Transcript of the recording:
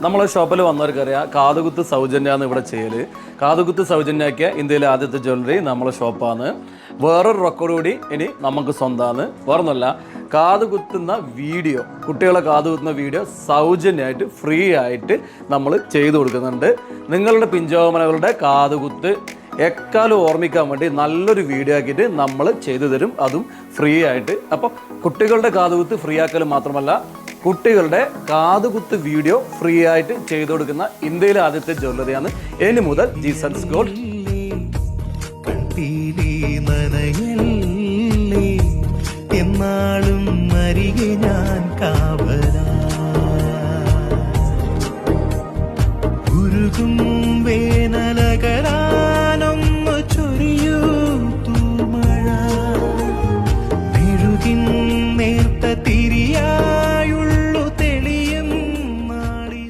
നമ്മളെ ഷോപ്പിൽ വന്നവർക്കറിയാം കാതുകുത്ത് സൗജന്യമാണ് ഇവിടെ ചെയ്യൽ. കാതുകുത്ത് സൗജന്യമാക്കിയ ഇന്ത്യയിലെ ആദ്യത്തെ ജ്വല്ലറി നമ്മളെ ഷോപ്പാണ്. വേറൊരു റെക്കോർഡ് കൂടി ഇനി നമുക്ക് സ്വന്തമാണ്. വേറൊന്നുമല്ല, കാതുകുത്തുന്ന വീഡിയോ, കുട്ടികളെ കാതുകുത്തുന്ന വീഡിയോ സൗജന്യമായിട്ട് ഫ്രീ ആയിട്ട് നമ്മൾ ചെയ്തു കൊടുക്കുന്നുണ്ട്. നിങ്ങളുടെ പിഞ്ചോമനകളുടെ കാതുകുത്ത് എക്കാലം ഓർമ്മിക്കാൻ വേണ്ടി നല്ലൊരു വീഡിയോ ആക്കിയിട്ട് നമ്മൾ ചെയ്തു തരും, അതും ഫ്രീ ആയിട്ട്. അപ്പോൾ കുട്ടികളുടെ കാതുകുത്ത് ഫ്രീ ആക്കൽ മാത്രമല്ല, കുട്ടികളുടെ കാതുകുത്ത് വീഡിയോ ഫ്രീ ആയിട്ട് ചെയ്തു കൊടുക്കുന്ന ഇന്ത്യയിലെ ആദ്യത്തെ ജ്വല്ലറിയാണ് ഇനി മുതൽ ജീസസ് ഗോൾഡ്. എന്നാളും അരികെ ഞാൻ കാവലാ ഉരുകും